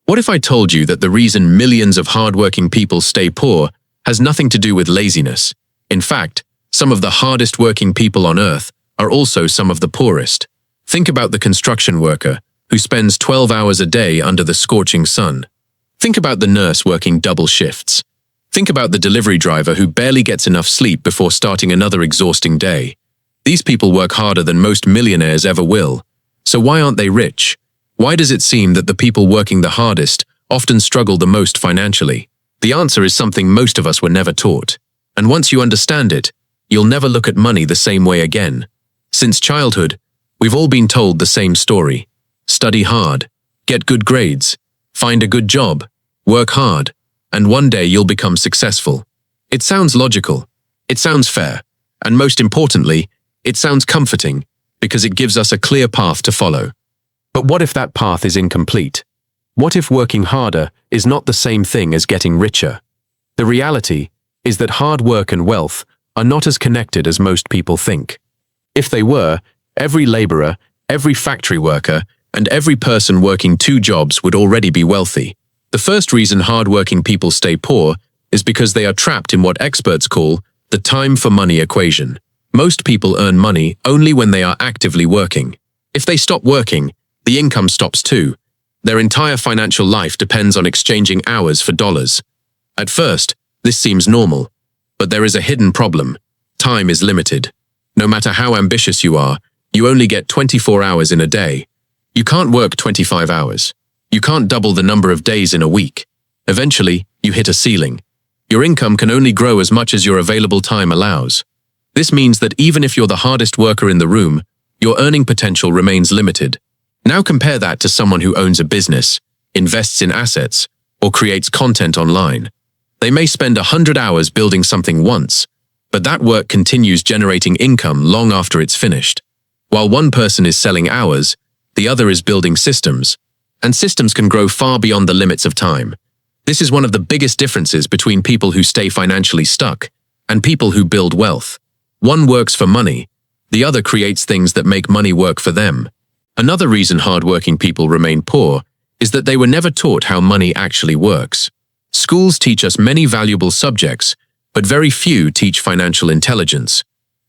What if I told you that the reason millions of hardworking people stay poor has nothing to do with laziness? In fact, some of the hardest working people on earth are also some of the poorest. Think about the construction worker who spends 12 hours a day under the scorching sun. Think about the nurse working double shifts. Think about the delivery driver who barely gets enough sleep before starting another exhausting day. These people work harder than most millionaires ever will. So why aren't they rich? Why does it seem that the people working the hardest often struggle the most financially? The answer is something most of us were never taught. And once you understand it, you'll never look at money the same way again. Since childhood, we've all been told the same story. Study hard, get good grades, find a good job, work hard, and one day you'll become successful. It sounds logical, it sounds fair, and most importantly, it sounds comforting because it gives us a clear path to follow. But what if that path is incomplete? What if working harder is not the same thing as getting richer? The reality is that hard work and wealth are not as connected as most people think. If they were, every laborer, every factory worker, and every person working 2 jobs would already be wealthy. The first reason hardworking people stay poor is because they are trapped in what experts call the time for money equation. Most people earn money only when they are actively working. If they stop working, the income stops too. Their entire financial life depends on exchanging hours for dollars. At first, this seems normal, but there is a hidden problem. Time is limited. No matter how ambitious you are, you only get 24 hours in a day. You can't work 25 hours. You can't double the number of days in a week. Eventually, you hit a ceiling. Your income can only grow as much as your available time allows. This means that even if you're the hardest worker in the room, your earning potential remains limited. Now compare that to someone who owns a business, invests in assets, or creates content online. They may spend 100 hours building something once, but that work continues generating income long after it's finished. While one person is selling hours, the other is building systems, and systems can grow far beyond the limits of time. This is one of the biggest differences between people who stay financially stuck and people who build wealth. One works for money, the other creates things that make money work for them. Another reason hardworking people remain poor is that they were never taught how money actually works. Schools teach us many valuable subjects, but very few teach financial intelligence.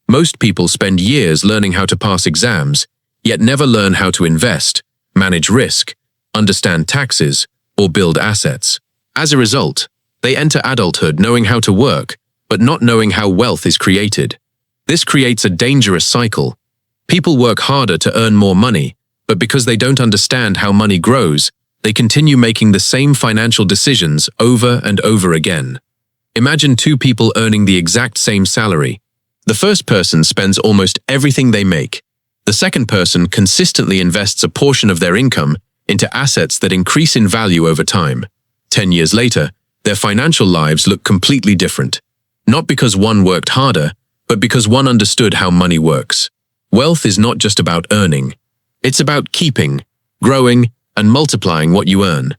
Most people spend years learning how to pass exams, yet never learn how to invest, manage risk, understand taxes, or build assets. As a result, they enter adulthood knowing how to work, but not knowing how wealth is created. This creates a dangerous cycle. People work harder to earn more money, but because they don't understand how money grows, they continue making the same financial decisions over and over again. Imagine 2 people earning the exact same salary. The first person spends almost everything they make. The second person consistently invests a portion of their income into assets that increase in value over time. 10 years later, their financial lives look completely different. Not because one worked harder, but because one understood how money works. Wealth is not just about earning. It's about keeping, growing, and multiplying what you earn.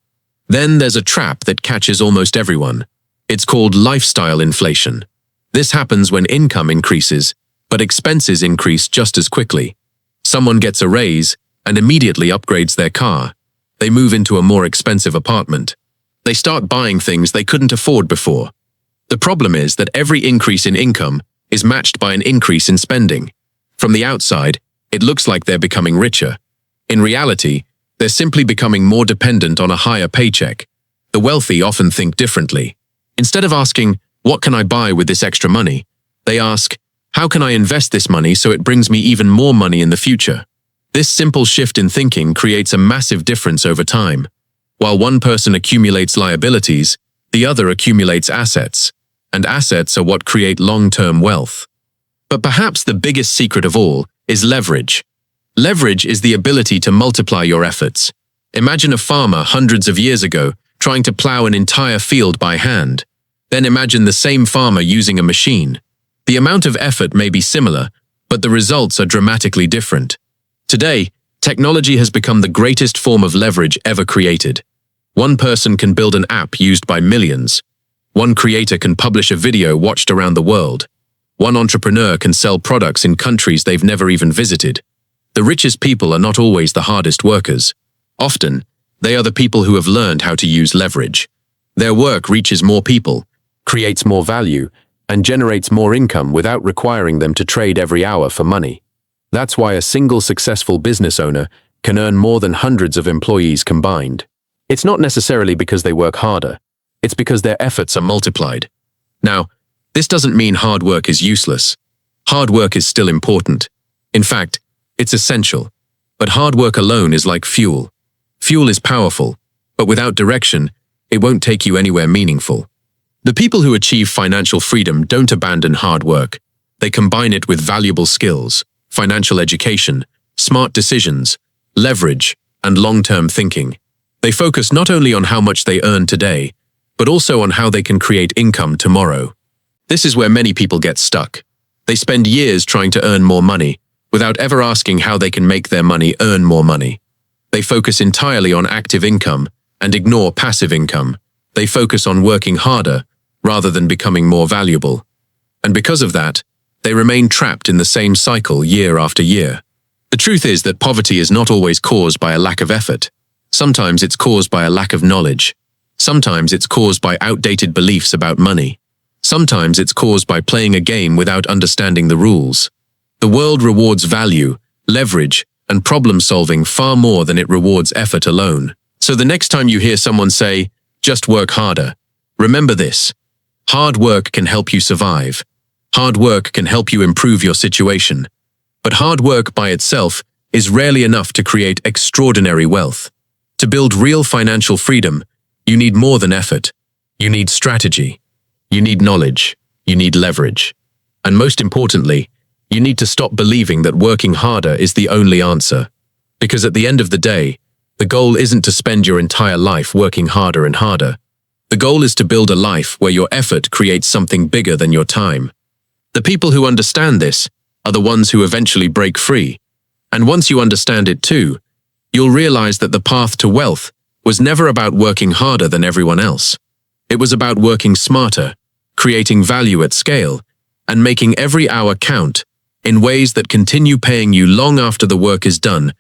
Then there's a trap that catches almost everyone. It's called lifestyle inflation. This happens when income increases, but expenses increase just as quickly. Someone gets a raise and immediately upgrades their car. They move into a more expensive apartment. They start buying things they couldn't afford before. The problem is that every increase in income is matched by an increase in spending. From the outside, it looks like they're becoming richer. In reality, they're simply becoming more dependent on a higher paycheck. The wealthy often think differently. Instead of asking, "What can I buy with this extra money?" they ask, "How can I invest this money so it brings me even more money in the future?" This simple shift in thinking creates a massive difference over time. While one person accumulates liabilities, the other accumulates assets, and assets are what create long-term wealth. But perhaps the biggest secret of all is leverage. Leverage is the ability to multiply your efforts. Imagine a farmer hundreds of years ago trying to plow an entire field by hand. Then imagine the same farmer using a machine. The amount of effort may be similar, but the results are dramatically different. Today, technology has become the greatest form of leverage ever created. One person can build an app used by millions. One creator can publish a video watched around the world. One entrepreneur can sell products in countries they've never even visited. The richest people are not always the hardest workers. Often, They are the people who have learned how to use leverage. Their work reaches more people, creates more value, and generates more income without requiring them to trade every hour for money. That's why a single successful business owner can earn more than hundreds of employees combined. It's not necessarily because they work harder. It's because their efforts are multiplied. Now, this doesn't mean hard work is useless. Hard work is still important. In fact, it's essential. But hard work alone is like fuel. Fuel is powerful, but without direction, it won't take you anywhere meaningful. The people who achieve financial freedom don't abandon hard work. They combine it with valuable skills, financial education, smart decisions, leverage, and long-term thinking. They focus not only on how much they earn today, but also on how they can create income tomorrow. This is where many people get stuck. They spend years trying to earn more money, without ever asking how they can make their money earn more money. They focus entirely on active income and ignore passive income. They focus on working harder rather than becoming more valuable. And because of that, they remain trapped in the same cycle year after year. The truth is that poverty is not always caused by a lack of effort. Sometimes it's caused by a lack of knowledge. Sometimes it's caused by outdated beliefs about money. Sometimes it's caused by playing a game without understanding the rules. The world rewards value, leverage, and problem-solving far more than it rewards effort alone. So the next time you hear someone say, "Just work harder," remember this. Hard work can help you survive. Hard work can help you improve your situation. But hard work by itself is rarely enough to create extraordinary wealth. To build real financial freedom, you need more than effort. You need strategy. You need knowledge. You need leverage. And most importantly, you need to stop believing that working harder is the only answer. Because at the end of the day, the goal isn't to spend your entire life working harder and harder. The goal is to build a life where your effort creates something bigger than your time. The people who understand this are the ones who eventually break free. And once you understand it too, you'll realize that the path to wealth was never about working harder than everyone else. It was about working smarter, creating value at scale, and making every hour count in ways that continue paying you long after the work is done